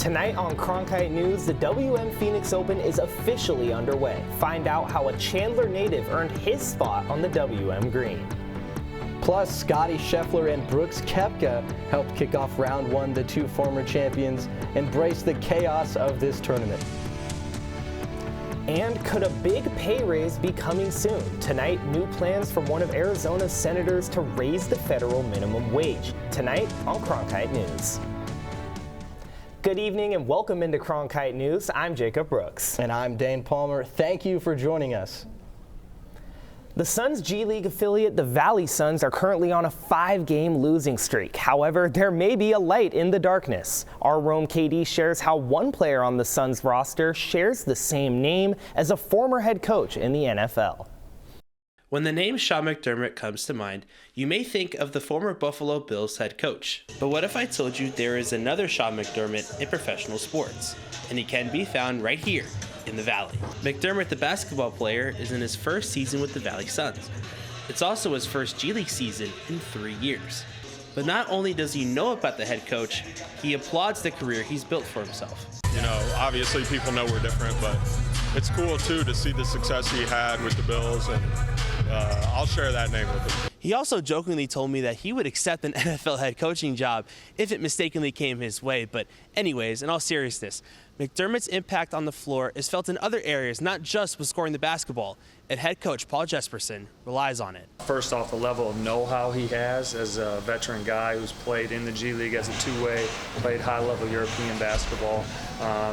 Tonight on Cronkite News, the WM Phoenix Open is officially underway. Find out how a Chandler native earned his spot on the WM green. Plus, Scotty Scheffler and Brooks Koepka helped kick off round one. The two former champions embrace the chaos of this tournament. And could a big pay raise be coming soon? Tonight, new plans from one of Arizona's senators to raise the federal minimum wage. Tonight on Cronkite News. Good evening and welcome into Cronkite News. I'm Jacob Brooks. And I'm Dane Palmer. Thank you for joining us. The Suns G League affiliate, the Valley Suns, are currently on a 5-game losing streak. However, there may be a light in the darkness. Our Rome KD shares how one player on the Suns roster shares the same name as a former head coach in the NFL. When the name Sean McDermott comes to mind, you may think of the former Buffalo Bills head coach. But what if I told you there is another Sean McDermott in professional sports, and he can be found right here in the Valley? McDermott, the basketball player, is in his first season with the Valley Suns. It's also his first G League season in 3 years. But not only does he know about the head coach, he applauds the career he's built for himself. You know, obviously people know we're different, but it's cool too to see the success he had with the Bills, and I'll share that name with him. He also jokingly told me that he would accept an NFL head coaching job if it mistakenly came his way. But anyways, in all seriousness, McDermott's impact on the floor is felt in other areas, not just with scoring the basketball, and head coach Paul Jesperson relies on it. First off, the level of know-how he has as a veteran guy who's played in the G League as a two-way, played high-level European basketball.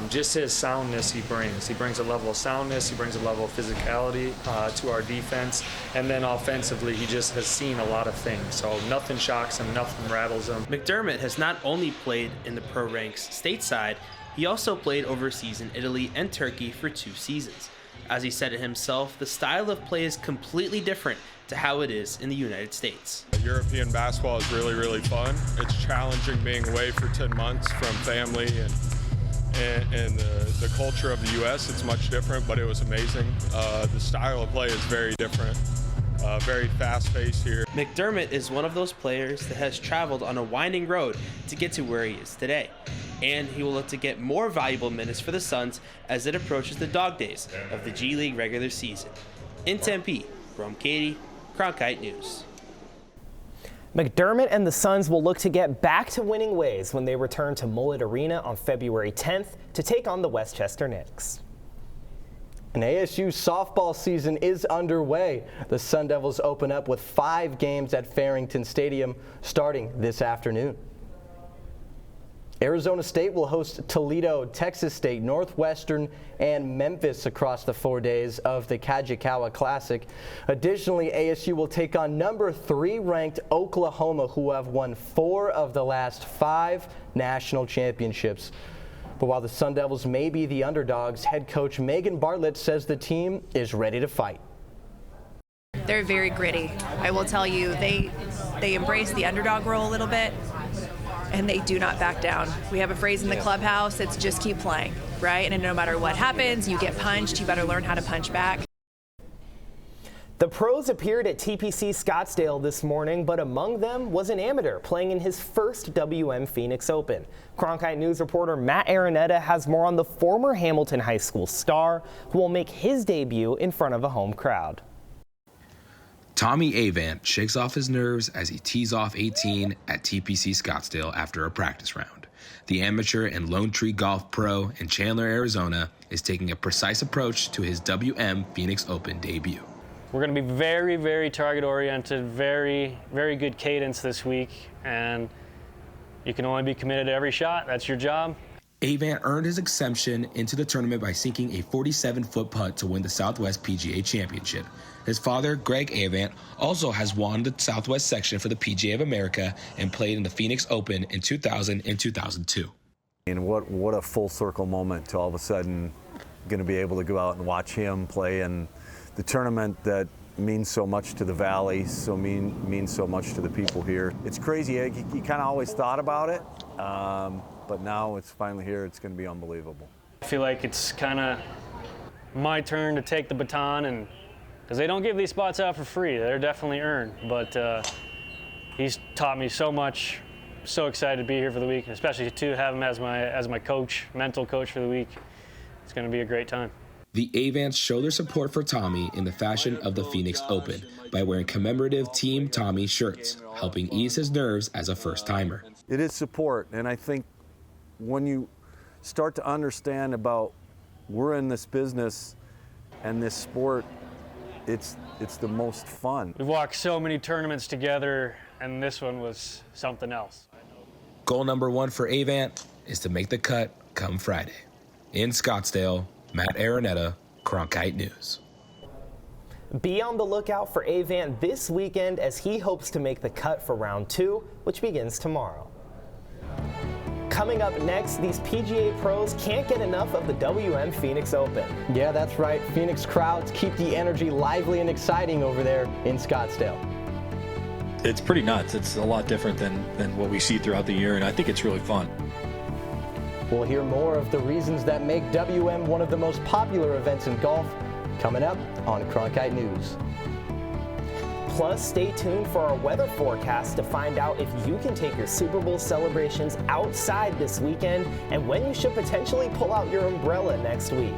Just his soundness he brings. He brings a level of soundness, he brings a level of physicality to our defense, and then offensively he just has seen a lot of things. So nothing shocks him, nothing rattles him. McDermott has not only played in the pro ranks stateside, he also played overseas in Italy and Turkey for 2 seasons. As he said it himself, the style of play is completely different to how it is in the United States. European basketball is really, really fun. It's challenging being away for 10 months from family and the culture of the U.S. It's much different, but it was amazing. The style of play is very different. Very fast-paced here. McDermott is one of those players that has traveled on a winding road to get to where he is today. And he will look to get more valuable minutes for the Suns as it approaches the dog days of the G League regular season. In Tempe, Rome Katie, Cronkite News. McDermott and the Suns will look to get back to winning ways when they return to Mullet Arena on February 10th to take on the Westchester Knicks. An ASU softball season is underway. The Sun Devils open up with 5 games at Farrington Stadium starting this afternoon. Arizona State will host Toledo, Texas State, Northwestern, and Memphis across the 4 days of the Kajikawa Classic. Additionally, ASU will take on number 3 ranked Oklahoma, who have won 4 of the last 5 national championships. But while the Sun Devils may be the underdogs, head coach Megan Bartlett says the team is ready to fight. They're very gritty. I will tell you, they embrace the underdog role a little bit, and they do not back down. We have a phrase in the clubhouse, it's just keep playing, right? And no matter what happens, you get punched, you better learn how to punch back. The pros appeared at TPC Scottsdale this morning, but among them was an amateur playing in his first WM Phoenix Open. Cronkite News reporter Matt Araneta has more on the former Hamilton High School star who will make his debut in front of a home crowd. Tommy Avant shakes off his nerves as he tees off 18 at TPC Scottsdale after a practice round. The amateur and Lone Tree Golf pro in Chandler, Arizona is taking a precise approach to his WM Phoenix Open debut. We're going to be very, very target-oriented, very, very good cadence this week, and you can only be committed to every shot. That's your job. Avant earned his exemption into the tournament by sinking a 47-foot putt to win the Southwest PGA Championship. His father, Greg Avant, also has won the Southwest section for the PGA of America and played in the Phoenix Open in 2000 and 2002. And what a full circle moment to all of a sudden going to be able to go out and watch him play in the tournament that means so much to the Valley, means so much to the people here. It's crazy. You kind of always thought about it, but now it's finally here. It's going to be unbelievable. I feel like it's kind of my turn to take the baton, and because they don't give these spots out for free, they're definitely earned. But he's taught me so much so excited to be here for the week, especially to have him as my coach, mental coach for the week. It's going to be a great time. The Avants show their support for Tommy in the fashion of the Phoenix Open by wearing commemorative Team Tommy shirts, helping ease his nerves as a first-timer. It is support, and I think when you start to understand about we're in this business and this sport, it's the most fun. We've walked so many tournaments together, and this one was something else. Goal number 1 for Avant is to make the cut come Friday. In Scottsdale, Matt Araneta, Cronkite News. Be on the lookout for Avant this weekend as he hopes to make the cut for round 2, which begins tomorrow. Coming up next, these PGA pros can't get enough of the WM Phoenix Open. Yeah, that's right. Phoenix crowds keep the energy lively and exciting over there in Scottsdale. It's pretty nuts. It's a lot different than what we see throughout the year, and I think it's really fun. We'll hear more of the reasons that make WM one of the most popular events in golf coming up on Cronkite News. Plus, stay tuned for our weather forecast to find out if you can take your Super Bowl celebrations outside this weekend and when you should potentially pull out your umbrella next week.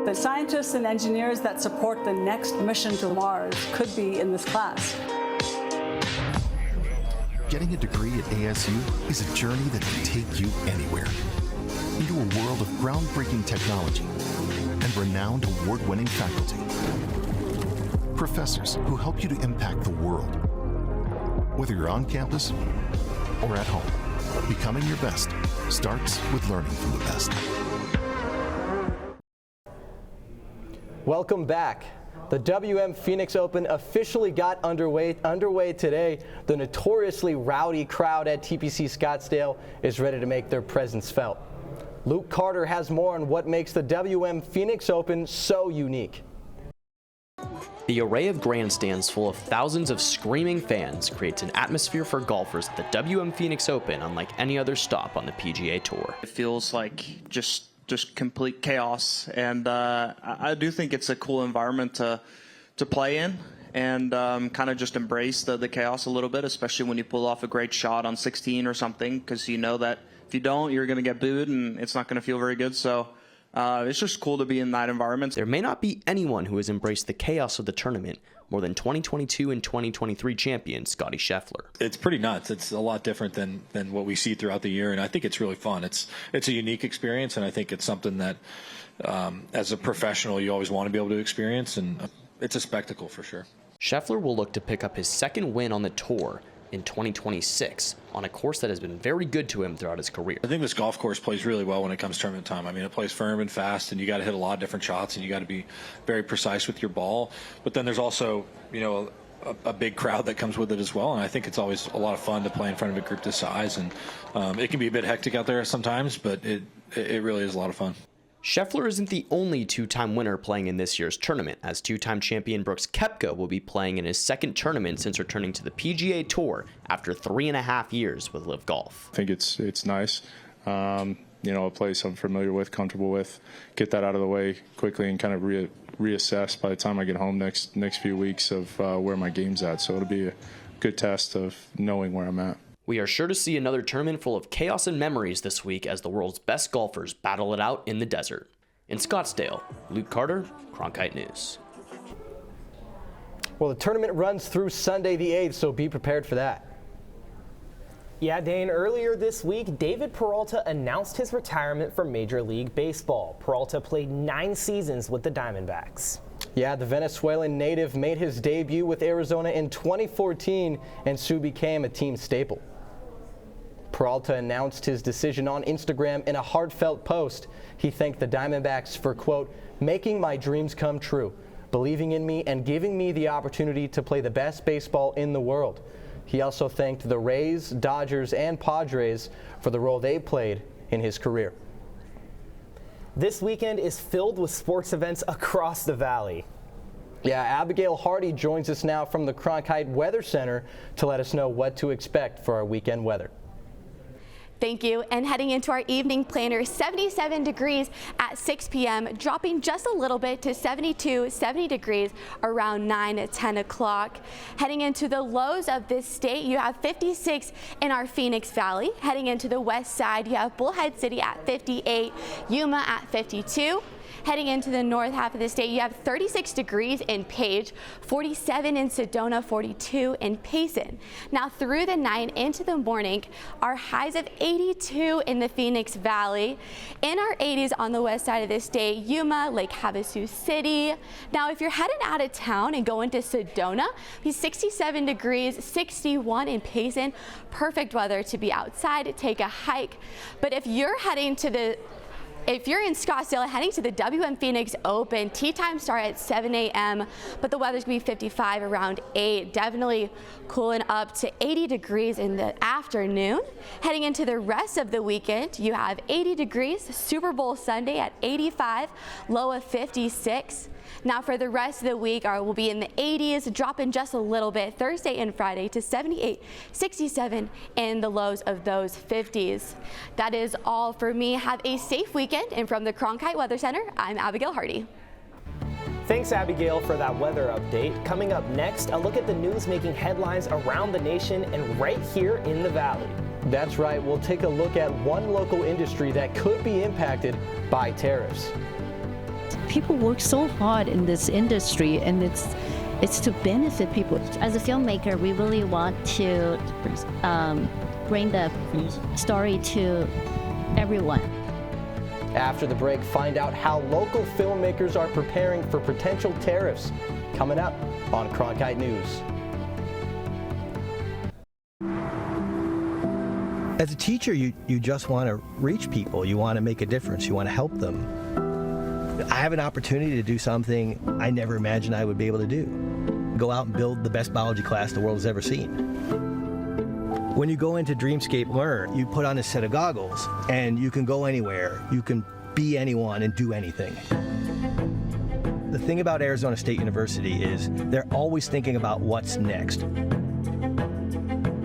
The scientists and engineers that support the next mission to Mars could be in this class. Getting a degree at ASU is a journey that can take you anywhere. Into a world of groundbreaking technology and renowned award-winning faculty. Professors who help you to impact the world. Whether you're on campus or at home, becoming your best starts with learning from the best. Welcome back. The WM Phoenix Open officially got underway today. The notoriously rowdy crowd at TPC Scottsdale is ready to make their presence felt. Luke Carter has more on what makes the WM Phoenix Open so unique. The array of grandstands full of thousands of screaming fans creates an atmosphere for golfers at the WM Phoenix Open unlike any other stop on the PGA Tour. It feels like just complete chaos, and I do think it's a cool environment to play in and kind of just embrace the chaos a little bit, especially when you pull off a great shot on 16 or something, because you know that if you don't, you're going to get booed and it's not going to feel very good. So it's just cool to be in that environment. There may not be anyone who has embraced the chaos of the tournament more than 2022 and 2023 champion Scottie Scheffler. It's pretty nuts. It's a lot different than what we see throughout the year, and I think it's really fun. It's a unique experience, and I think it's something that as a professional you always want to be able to experience, and it's a spectacle for sure. Scheffler will look to pick up his second win on the tour in 2026 on a course that has been very good to him throughout his career. I think this golf course plays really well when it comes to tournament time. I mean, it plays firm and fast, and you got to hit a lot of different shots, and you got to be very precise with your ball. But then there's also, you know, a big crowd that comes with it as well, and I think it's always a lot of fun to play in front of a group this size. And it can be a bit hectic out there sometimes, but it really is a lot of fun. Scheffler isn't the only two-time winner playing in this year's tournament, as two-time champion Brooks Koepka will be playing in his second tournament since returning to the PGA Tour after 3.5 years with LIV Golf. I think it's nice. A place I'm familiar with, comfortable with. Get that out of the way quickly and kind of reassess by the time I get home next few weeks of where my game's at. So it'll be a good test of knowing where I'm at. We are sure to see another tournament full of chaos and memories this week as the world's best golfers battle it out in the desert. In Scottsdale, Luke Carter, Cronkite News. Well, the tournament runs through Sunday the 8th, so be prepared for that. Yeah, Dane, earlier this week, David Peralta announced his retirement from Major League Baseball. Peralta played 9 seasons with the Diamondbacks. Yeah, the Venezuelan native made his debut with Arizona in 2014 and soon became a team staple. Peralta announced his decision on Instagram in a heartfelt post. He thanked the Diamondbacks for, quote, making my dreams come true, believing in me and giving me the opportunity to play the best baseball in the world. He also thanked the Rays, Dodgers, and Padres for the role they played in his career. This weekend is filled with sports events across the valley. Yeah, Abigail Hardy joins us now from the Cronkite Weather Center to let us know what to expect for our weekend weather. Thank you. And heading into our evening planner, 77 degrees at 6 p.m., dropping just a little bit to 70 degrees around 10 o'clock. Heading into the lows of this state, you have 56 in our Phoenix Valley. Heading into the west side, you have Bullhead City at 58, Yuma at 52. Heading into the north half of the state, you have 36 degrees in Page, 47 in Sedona, 42 in Payson. Now through the night into the morning, our highs of 82 in the Phoenix Valley. In our 80s on the west side of the state, Yuma, Lake Havasu City. Now if you're headed out of town and going to Sedona, be 67 degrees, 61 in Payson. Perfect weather to be outside, take a hike. But if you're in Scottsdale heading to the WM Phoenix Open, tee time start at 7 a.m., but the weather's going to be 55 around 8, definitely cooling up to 80 degrees in the afternoon. Heading into the rest of the weekend, you have 80 degrees, Super Bowl Sunday at 85, low of 56. Now for the rest of the week, we'll be in the 80s, dropping just a little bit Thursday and Friday to 78, 67 in the lows of those 50s. That is all for me. Have a safe weekend. And from the Cronkite Weather Center, I'm Abigail Hardy. Thanks, Abigail, for that weather update. Coming up next, a look at the news making headlines around the nation and right here in the Valley. That's right. We'll take a look at one local industry that could be impacted by tariffs. People work so hard in this industry, and it's to benefit people. As a filmmaker, we really want to bring the story to everyone. After the break, find out how local filmmakers are preparing for potential tariffs. Coming up on Cronkite News. As a teacher, you just want to reach people. You want to make a difference. You want to help them. I have an opportunity to do something I never imagined I would be able to do. Go out and build the best biology class the world has ever seen. When you go into Dreamscape Learn, you put on a set of goggles and you can go anywhere. You can be anyone and do anything. The thing about Arizona State University is they're always thinking about what's next.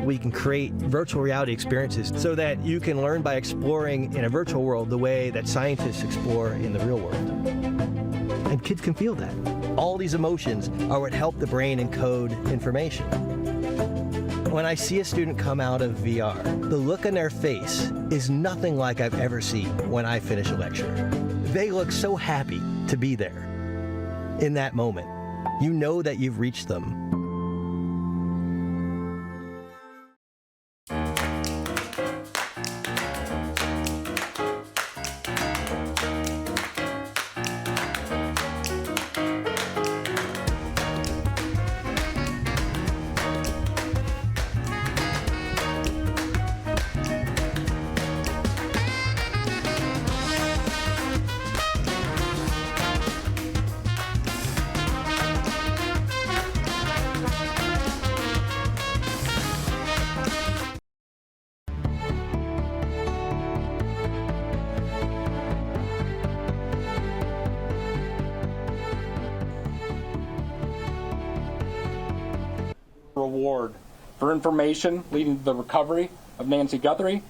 We can create virtual reality experiences so that you can learn by exploring in a virtual world the way that scientists explore in the real world. And kids can feel that. All these emotions are what help the brain encode information. When I see a student come out of VR, the look on their face is nothing like I've ever seen when I finish a lecture. They look so happy to be there. In that moment, you know that you've reached them. Award for information leading to the recovery of Nancy Guthrie.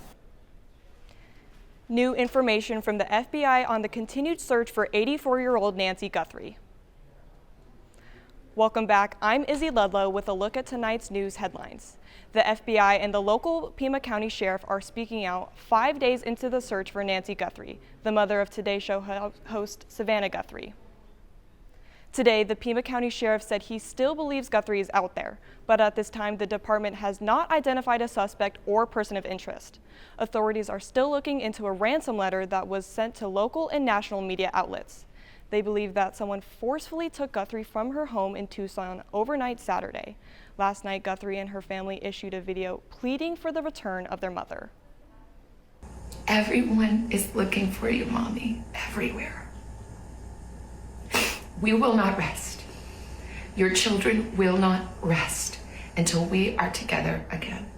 New information from the FBI on the continued search for 84-year-old Nancy Guthrie. Welcome back. I'm Izzy Ludlow with a look at tonight's news headlines. The FBI and the local Pima County Sheriff are speaking out 5 days into the search for Nancy Guthrie, the mother of Today Show host Savannah Guthrie. Today, the Pima County Sheriff said he still believes Guthrie is out there, but at this time, the department has not identified a suspect or person of interest. Authorities are still looking into a ransom letter that was sent to local and national media outlets. They believe that someone forcefully took Guthrie from her home in Tucson overnight Saturday. Last night, Guthrie and her family issued a video pleading for the return of their mother. Everyone is looking for you, Mommy, everywhere. We will not rest. Your children will not rest until we are together again.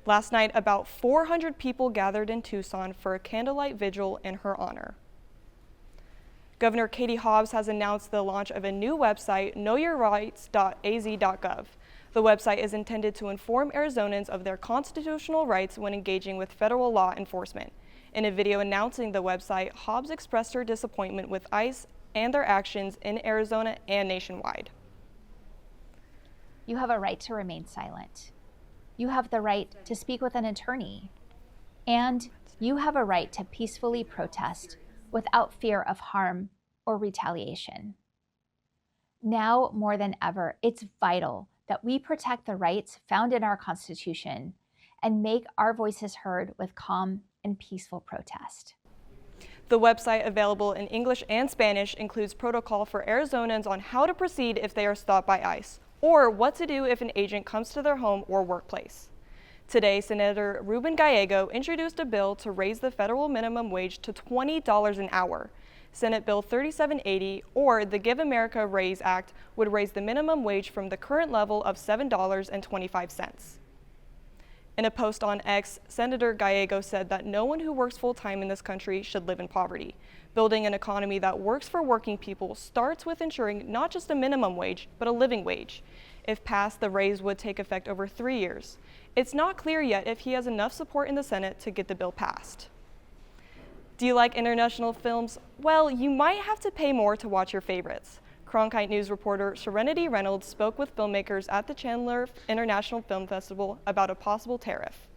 Last night, about 400 people gathered in Tucson for a candlelight vigil in her honor. Governor Katie Hobbs has announced the launch of a new website, knowyourrights.az.gov. The website is intended to inform Arizonans of their constitutional rights when engaging with federal law enforcement. In a video announcing the website, Hobbs expressed her disappointment with ICE and their actions in Arizona and nationwide. You have a right to remain silent. You have the right to speak with an attorney. And you have a right to peacefully protest without fear of harm or retaliation. Now more than ever, it's vital that we protect the rights found in our Constitution and make our voices heard with calm and peaceful protest. The website, available in English and Spanish, includes protocol for Arizonans on how to proceed if they are stopped by ICE, or what to do if an agent comes to their home or workplace. Today, Senator Ruben Gallego introduced a bill to raise the federal minimum wage to $20 an hour. Senate Bill 3780, or the Give America Raise Act, would raise the minimum wage from the current level of $7.25. In a post on X, Senator Gallego said that no one who works full-time in this country should live in poverty. Building an economy that works for working people starts with ensuring not just a minimum wage, but a living wage. If passed, the raise would take effect over 3 years. It's not clear yet if he has enough support in the Senate to get the bill passed. Do you like international films? Well, you might have to pay more to watch your favorites. Cronkite News reporter Serenity Reynolds spoke with filmmakers at the Chandler International Film Festival about a possible tariff.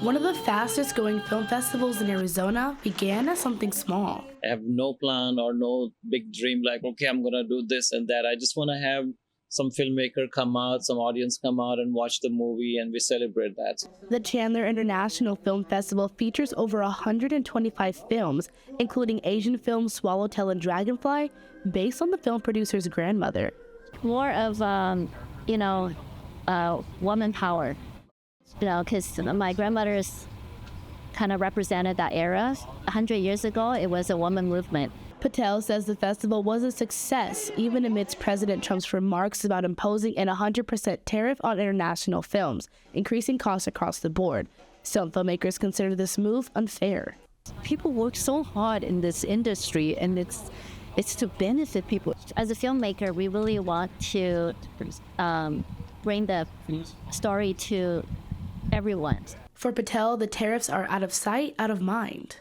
One of the fastest growing film festivals in Arizona began as something small. I have no plan or no big dream like, okay, I'm going to do this and that. I just want to have some filmmaker come out, some audience come out and watch the movie, and we celebrate that. The Chandler International Film Festival features over 125 films, including Asian film Swallowtail and Dragonfly, based on the film producer's grandmother. More of, woman power. Because my grandmother is kind of represented that era. 100 years ago, it was a woman movement. Patel says the festival was a success, even amidst President Trump's remarks about imposing an 100% tariff on international films, increasing costs across the board. Some filmmakers consider this move unfair. People work so hard in this industry, and it's to benefit people. As a filmmaker, we really want to bring the story to everyone. For Patel, the tariffs are out of sight, out of mind.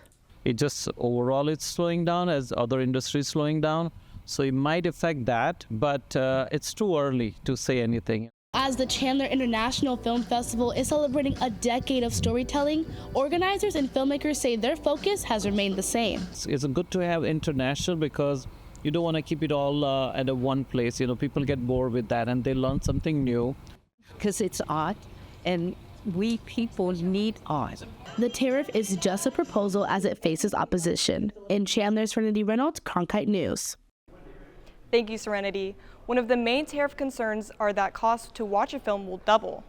It just overall it's slowing down as other industries slowing down. So it might affect that, but it's too early to say anything. As the Chandler International Film Festival is celebrating a decade of storytelling, organizers and filmmakers say their focus has remained the same. It's good to have international because you don't want to keep it all at one place. People get bored with that and they learn something new. Because it's art, and we people need art. The tariff is just a proposal as it faces opposition. In Chandler's Serenity Reynolds, Cronkite News. Thank you, Serenity. One of the main tariff concerns are that costs to watch a film will double.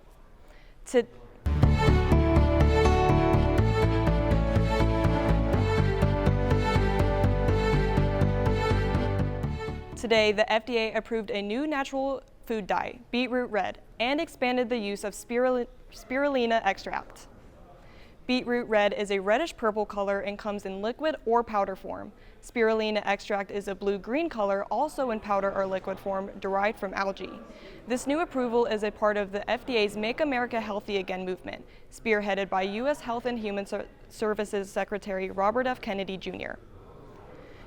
Today, the FDA approved a new natural food dye, Beetroot Red, and expanded the use of spirulina extract. Beetroot red is a reddish-purple color and comes in liquid or powder form. Spirulina extract is a blue-green color, also in powder or liquid form, derived from algae. This new approval is a part of the FDA's Make America Healthy Again movement, spearheaded by U.S. Health and Human Services Secretary Robert F. Kennedy, Jr.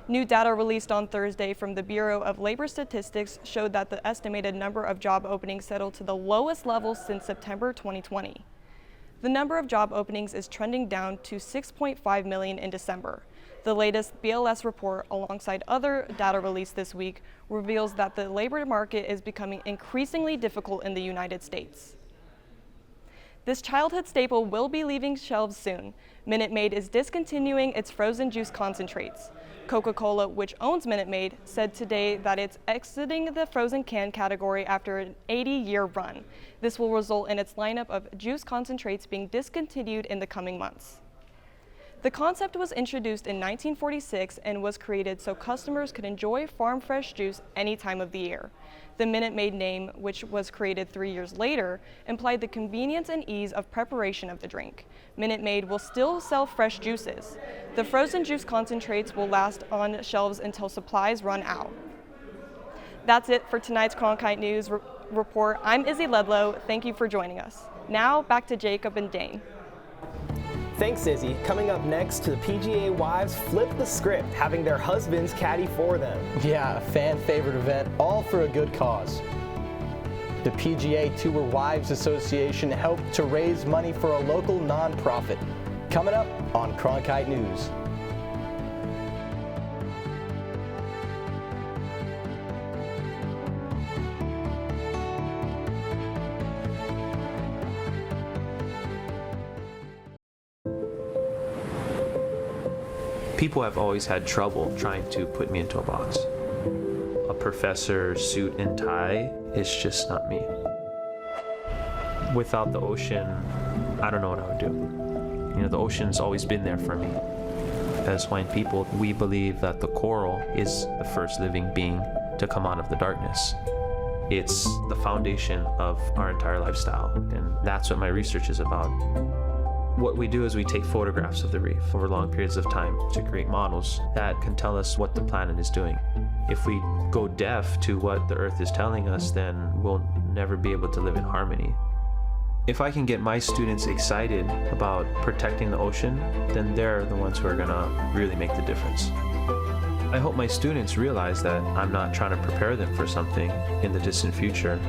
New data released on Thursday from the Bureau of Labor Statistics showed that the estimated number of job openings settled to the lowest level since September 2020. The number of job openings is trending down to 6.5 million in December. The latest BLS report, alongside other data released this week, reveals that the labor market is becoming increasingly difficult in the United States. This childhood staple will be leaving shelves soon. Minute Maid is discontinuing its frozen juice concentrates. Coca-Cola, which owns Minute Maid, said today that it's exiting the frozen can category after an 80-year run. This will result in its lineup of juice concentrates being discontinued in the coming months. The concept was introduced in 1946 and was created so customers could enjoy farm-fresh juice any time of the year. The Minute Maid name, which was created 3 years later, implied the convenience and ease of preparation of the drink. Minute Maid will still sell fresh juices. The frozen juice concentrates will last on shelves until supplies run out. That's it for tonight's Cronkite News Report. I'm Izzy Ledlow. Thank you for joining us. Now back to Jacob and Dane. Thanks, Izzy. Coming up next, the PGA wives flip the script, having their husbands caddy for them. Yeah, a fan-favorite event, all for a good cause. The PGA Tour Wives Association helped to raise money for a local nonprofit. Coming up on Cronkite News. People have always had trouble trying to put me into a box. A professor, suit and tie is just not me. Without the ocean, I don't know what I would do. You know, the ocean's always been there for me. As Hawaiian people, we believe that the coral is the first living being to come out of the darkness. It's the foundation of our entire lifestyle, and that's what my research is about. What we do is we take photographs of the reef over long periods of time to create models that can tell us what the planet is doing. If we go deaf to what the Earth is telling us, then we'll never be able to live in harmony. If I can get my students excited about protecting the ocean, then they're the ones who are gonna really make the difference. I hope my students realize that I'm not trying to prepare them for something in the distant future.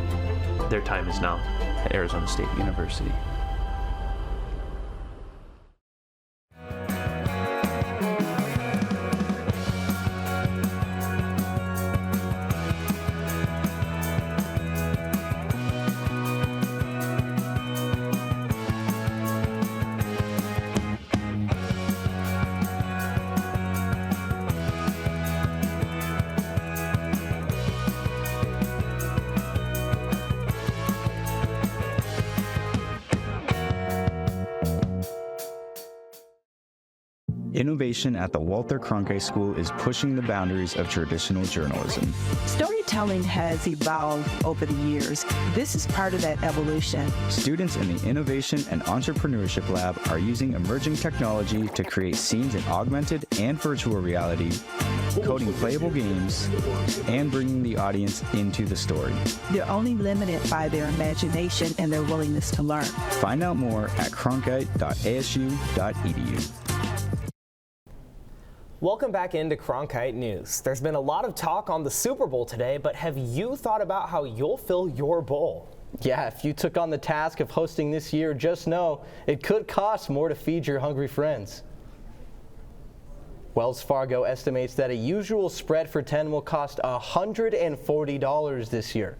Their time is now at Arizona State University. Innovation at the Walter Cronkite School is pushing the boundaries of traditional journalism. Storytelling has evolved over the years. This is part of that evolution. Students in the Innovation and Entrepreneurship Lab are using emerging technology to create scenes in augmented and virtual reality, coding playable games, and bringing the audience into the story. They're only limited by their imagination and their willingness to learn. Find out more at cronkite.asu.edu. Welcome back into Cronkite News. There's been a lot of talk on the Super Bowl today, but have you thought about how you'll fill your bowl? Yeah, if you took on the task of hosting this year, just know it could cost more to feed your hungry friends. Wells Fargo estimates that a usual spread for 10 will cost $140 this year,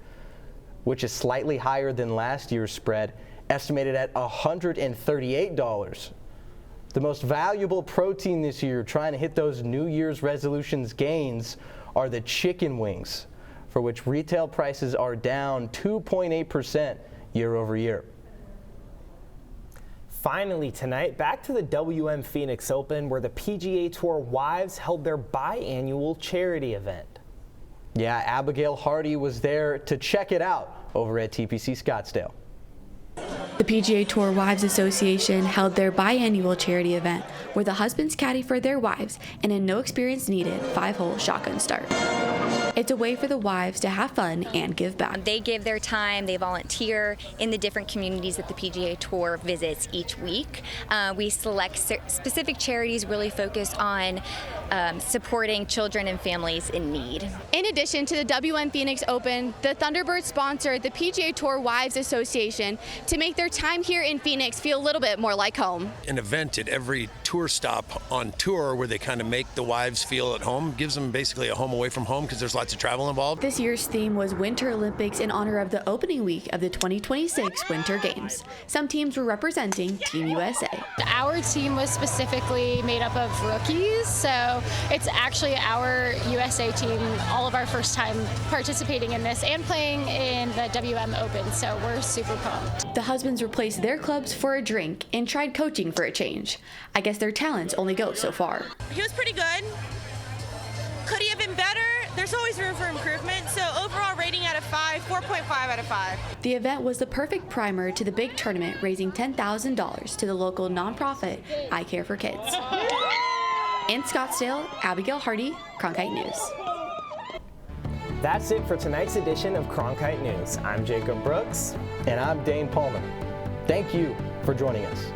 which is slightly higher than last year's spread, estimated at $138. The most valuable protein this year, trying to hit those New Year's resolutions gains, are the chicken wings, for which retail prices are down 2.8% year over year. Finally tonight, back to the WM Phoenix Open, where the PGA Tour wives held their biannual charity event. Yeah, Abigail Hardy was there to check it out over at TPC Scottsdale. The PGA Tour Wives Association held their biannual charity event where the husbands caddy for their wives in a no experience needed 5-hole shotgun start. It's a way for the wives to have fun and give back. They give their time, they volunteer in the different communities that the PGA Tour visits each week. We select specific charities really focused on supporting children and families in need. In addition to the WM Phoenix Open, the Thunderbirds sponsored the PGA Tour Wives Association to make their time here in Phoenix feel a little bit more like home. An event at every tour stop on tour where they kind of make the wives feel at home, gives them basically a home away from home because there's lots of travel involved. This year's theme was Winter Olympics in honor of the opening week of the 2026 Winter Games. Some teams were representing Team USA. Our team was specifically made up of rookies, so it's actually our USA team, all of our first time participating in this and playing in the WM Open, so we're super pumped. The husbands replaced their clubs for a drink and tried coaching for a change. I guess their talents only go so far. He was pretty good. Could he have been better? There's always room for improvement, so overall rating out of 5, 4.5 out of 5. The event was the perfect primer to the big tournament, raising $10,000 to the local nonprofit I Care for Kids. In Scottsdale, Abigail Hardy, Cronkite News. That's it for tonight's edition of Cronkite News. I'm Jacob Brooks. And I'm Dane Palmer. Thank you for joining us.